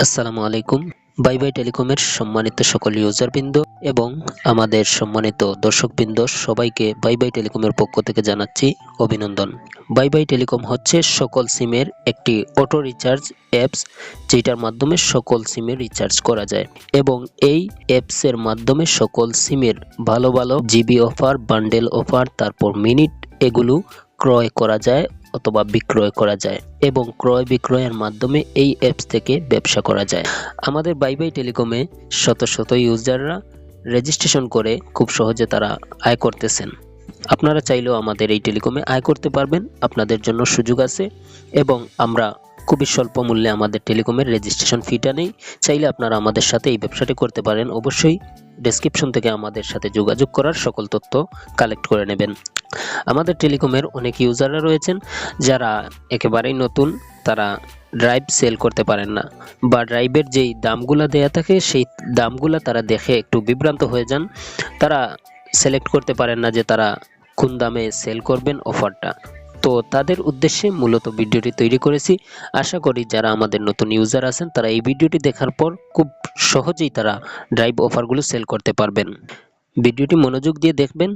আসসালামু আলাইকুম। Bye bye টেলিকমের সম্মানিত সকল ইউজারবৃন্দ এবং আমাদের সম্মানিত দর্শকবৃন্দ সবাইকে বাই বাই টেলিকমের পক্ষ থেকে জানাচ্ছি অভিনন্দন। বাই বাই টেলিকম হচ্ছে সকল সিমের একটি অটো রিচার্জ অ্যাপস, যেটার মাধ্যমে সকল সিমের রিচার্জ করা যায় এবং এই অ্যাপসের মাধ্যমে সকল সিমের ভালো ভালো জিবি অফার, বান্ডেল অফার, তারপর মিনিট এগুলো ক্রয় করা যায় অথবা বিক্রয় করা যায় এবং ক্রয় বিক্রয়ের মাধ্যমে এই অ্যাপস থেকে ব্যবসা করা যায়। আমাদের বাই বাই টেলিকমে শত শত ইউজাররা রেজিস্ট্রেশন করে খুব সহজে তারা আয় করতেছেন। আপনারা চাইলেও আমাদের এই টেলিকমে আয় করতে পারবেন, আপনাদের জন্য সুযোগ আছে এবং আমরা খুবই স্বল্প মূল্যে আমাদের টেলিকমের রেজিস্ট্রেশন ফিটা নেই। চাইলে আপনারা আমাদের সাথে এই ব্যবসাটি করতে পারেন। অবশ্যই ডেসক্রিপশন থেকে আমাদের সাথে যোগাযোগ করার সকল তথ্য কালেক্ট করে নেবেন। আমাদের টেলিকমের অনেক ইউজাররা রয়েছেন যারা একেবারেই নতুন, তারা ড্রাইভ সেল করতে পারেন না বা ড্রাইভের যেই দামগুলা দেয়া থাকে সেই দামগুলা তারা দেখে একটু বিভ্রান্ত হয়ে যান। তারা সিলেক্ট করতে পারেন না যে তারা কোন দামে সেল করবেন অফারটা। তো তাদের উদ্দেশ্যে মূলত ভিডিওটি তৈরি করেছি। আশা করি যারা আমাদের নতুন ইউজার আছেন তারা এই ভিডিওটি দেখার পর খুব সহজেই তারা ড্রাইভ অফারগুলো সেল করতে পারবেন। ভিডিওটি মনোযোগ দিয়ে দেখবেন।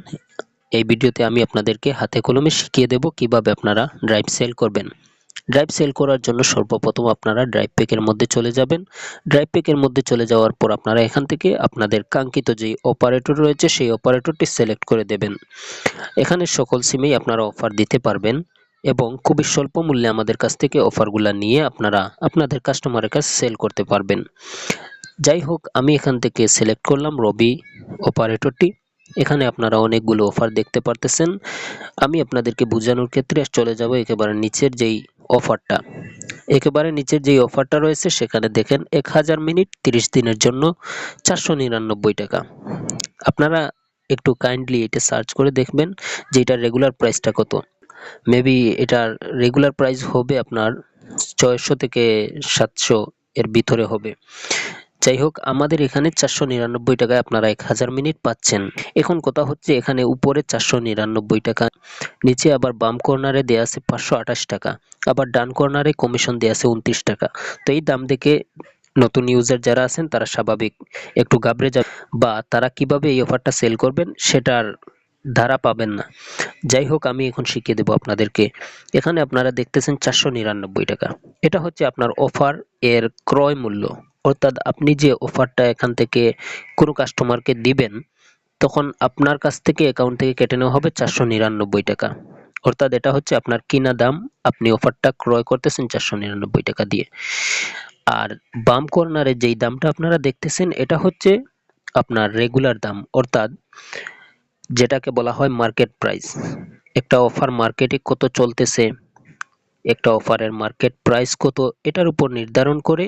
এই ভিডিওতে আমি আপনাদেরকে হাতে কলমে শিখিয়ে দেব কিভাবে আপনারা ড্রাইভ সেল করবেন। ড্রাইভ সেল করার জন্য সর্বপ্রথম আপনারা ড্রাইভ প্যাকের মধ্যে চলে যাবেন। ড্রাইভ প্যাকের মধ্যে চলে যাওয়ার পর আপনারা এখান থেকে আপনাদের কাঙ্ক্ষিত যে অপারেটর রয়েছে সেই অপারেটরটি সিলেক্ট করে দেবেন। এখানে সকল সিমেই আপনারা অফার দিতে পারবেন এবং খুবই স্বল্প মূল্যে আমাদের কাছ থেকে অফারগুলো নিয়ে আপনারা আপনাদের কাস্টমারের কাছে সেল করতে পারবেন। যাই হোক, আমি এখান থেকে সিলেক্ট করলাম রবি অপারেটরটি। এখানে আপনারা অনেকগুলো অফার দেখতে পারতেছেন। আমি আপনাদেরকে বোঝানোর ক্ষেত্রে চলে যাব একেবারে নিচের যেই অফারটা। একেবারে নিচের যেই অফারটা রয়েছে সেখানে দেখেন 1000 মিনিট 30 দিনের জন্য 499 টাকা। আপনারা একটু কাইন্ডলি এটা সার্চ করে দেখবেন যে এটার রেগুলার প্রাইসটা কত। মেবি এটার রেগুলার প্রাইস হবে আপনার 600 থেকে 700 এর ভিতরে হবে। যাই হোক, আমাদের এখানে 499 টাকায় আপনারা 1000 মিনিট পাচ্ছেন। এখন কথা হচ্ছে এখানে উপরে 499 টাকা, নিচে আবার বাম কর্নারে দেয়া আছে 528 টাকা, আবার ডান কর্নারে কমিশন দেয়া আছে 29 টাকা। তো এই দাম দেখে নতুন ইউজার যারা আছেন তারা স্বাভাবিক একটু ঘাবড়ে যাবে বা তারা কিভাবে এই অফারটা সেল করবেন সেটার ধারা পাবেন না। যাই হোক, আমি এখন শিখিয়ে দেব আপনাদেরকে। এখানে আপনারা দেখতেছেন 499 টাকা, এটা হচ্ছে আপনার অফার এর ক্রয় মূল্য। অর্থাৎ আপনি যে অফারটা এখান থেকে কোনো কাস্টমারকে দিবেন তখন আপনার কাছ থেকে অ্যাকাউন্ট থেকে কেটে নেওয়া হবে 499 টাকা। অর্থাৎ এটা হচ্ছে আপনার কিনা দাম, আপনি অফারটা ক্রয় করতেছেন 499 টাকা দিয়ে। আর বাম কর্নারে যেই দামটা আপনারা দেখতেছেন এটা হচ্ছে আপনার রেগুলার দাম, অর্থাৎ যেটাকে বলা হয় মার্কেট প্রাইস। একটা অফার মার্কেটে কত চলতেছে, একটা অফারের মার্কেট প্রাইস কত, এটার উপর নির্ধারণ করে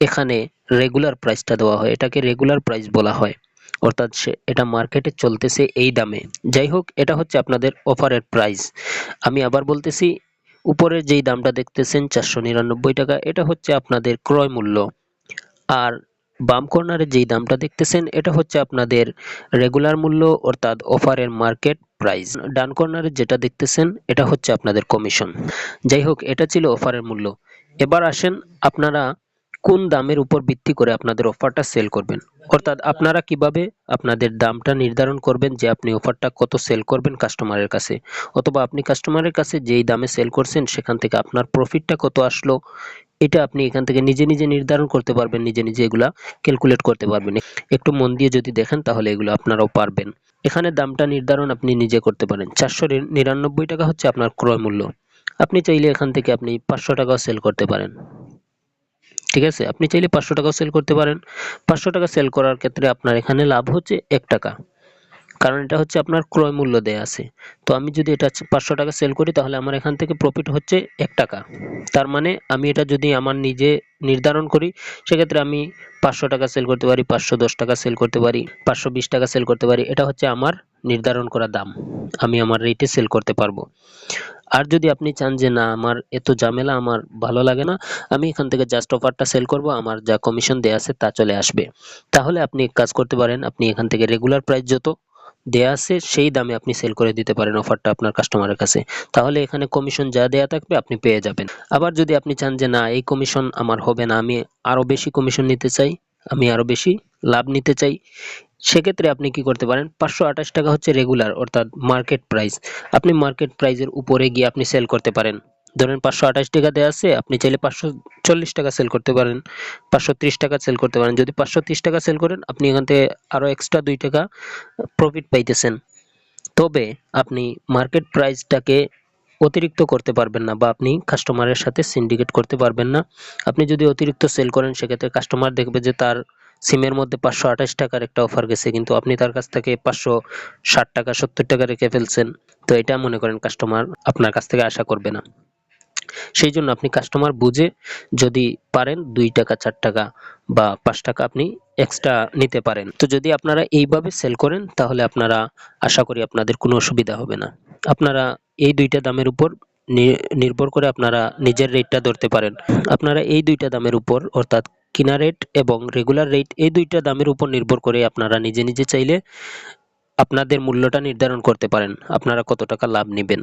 এখানে রেগুলার প্রাইসটা দেওয়া হয়। এটাকে রেগুলার প্রাইস বলা হয়, অর্থাৎ এটা মার্কেটে চলতেছে এই দামে। যাই হোক, এটা হচ্ছে আপনাদের অফারের প্রাইস। আমি আবার বলতেছি, উপরের যেই দামটা দেখতেছেন 499 টাকা, এটা হচ্ছে আপনাদের ক্রয় মূল্য। আর বাম কর্নারে যেই দামটা দেখতেছেন এটা হচ্ছে আপনাদের রেগুলার মূল্য, অর্থাৎ অফারের মার্কেট প্রাইস। ডান কর্নারে যেটা দেখতেছেন এটা হচ্ছে আপনাদের কমিশন। যাই হোক, এটা ছিল অফারের মূল্য। এবার আসেন আপনারা কোন দামের উপর ভিত্তি করে আপনাদের অফারটা সেল করবেন, অর্থাৎ আপনারা কিভাবে আপনাদের দামটা নির্ধারণ করবেন যে আপনি অফারটা কত সেল করবেন কাস্টমারের কাছে, অথবা আপনি কাস্টমারের কাছে যেই দামে সেল করছেন সেখান থেকে আপনার প্রফিটটা কত আসলো, এটা আপনি এখান থেকে নিজে নিজে নির্ধারণ করতে পারবেন, নিজে নিজে এগুলা ক্যালকুলেট করতে পারবেন। একটু মন দিয়ে যদি দেখেন তাহলে এগুলো আপনারাও পারবেন। এখানে দামটা নির্ধারণ আপনি নিজে করতে পারেন। 499 টাকা হচ্ছে আপনার ক্রয় মূল্য। আপনি চাইলে এখান থেকে আপনি 500 টাকাও সেল করতে পারেন। ঠিক আছে, আপনি চাইলে 500 টাকাও সেল করতে পারেন। 500 টাকা সেল করার ক্ষেত্রে আপনার এখানে লাভ হচ্ছে 1 টাকা, কারণ এটা হচ্ছে আপনার ক্রয় মূল্য দেয়া আছে। তো আমি যদি এটা 500 টাকা সেল করি তাহলে আমার এখান থেকে প্রফিট হচ্ছে 1 টাকা। তার মানে আমি এটা যদি আমার নিজে নির্ধারণ করি সেক্ষেত্রে আমি 500 টাকা সেল করতে পারি, 510 টাকা সেল করতে পারি, 520 টাকা সেল করতে পারি। এটা হচ্ছে আমার নির্ধারণ করা দাম, আমি আমার রেটে সেল করতে পারবো। আর যদি আপনি চান যে না আমার এত ঝামেলা আমার ভালো লাগে না, আমি এখান থেকে জাস্ট অফারটা সেল করব, আমার যা কমিশন দেয়া আছে তা চলে আসবে, তাহলে আপনি এক কাজ করতে পারেন। আপনি এখান থেকে রেগুলার প্রাইস যত দেয়া আছে সেই দামে আপনি সেল করে দিতে পারেন অফারটা আপনার কাস্টমারের কাছে। তাহলে এখানে কমিশন যা দেয়া থাকবে আপনি পেয়ে যাবেন। আবার যদি আপনি চান যে না এই কমিশন আমার হবে না, আমি আরো বেশি কমিশন নিতে চাই, আমি আরো বেশি লাভ নিতে চাই, সেক্ষেত্রে আপনি কি করতে পারেন, 528 টাকা হচ্ছে রেগুলার অর্থাৎ মার্কেট প্রাইস। আপনি মার্কেট প্রাইসের উপরে গিয়ে আপনি সেল করতে পারেন। ধরেন 528 টাকা দেওয়া আছে, আপনি চাইলে 540 টাকা সেল করতে পারেন, 530 টাকা সেল করতে পারেন। যদি 530 টাকা সেল করেন আপনি এখান থেকে আরো এক্সট্রা 2 টাকা প্রফিট পাইতেছেন। তবে আপনি মার্কেট প্রাইসটাকে অতিরিক্ত করতে পারবেন না বা আপনি কাস্টমারের সাথে সিন্ডিকেট করতে পারবেন না। আপনি যদি অতিরিক্ত সেল করেন সেক্ষেত্রে কাস্টমার দেখবে যে তার সিমের মধ্যে 528 টাকার একটা অফার গেছে, কিন্তু আপনি তার কাছ থেকে 560 টাকা 70 টাকা রেখে ফেলছেন। তো এটা মনে করেন কাস্টমার আপনার কাছ থেকে আশা করবে না। সেই জন্য আপনি কাস্টমার বুঝে যদি পারেন 2 টাকা 4 টাকা বা 5 টাকা আপনি এক্সট্রা নিতে পারেন। তো যদি আপনারা এইভাবে সেল করেন তাহলে আপনারা আশা করি আপনাদের কোনো অসুবিধা হবে না। আপনারা এই দুইটা দামের উপর নির্ভর করে আপনারা নিজের রেটটা ধরতে পারেন। আপনারা এই দুইটা দামের উপর অর্থাৎ কিনা রেট এবং রেগুলার রেট, এই দুইটা দামের উপর নির্ভর করে আপনারা নিজে নিজে চাইলে আপনাদের মূল্যটা নির্ধারণ করতে পারেন আপনারা কত টাকা লাভ নেবেন।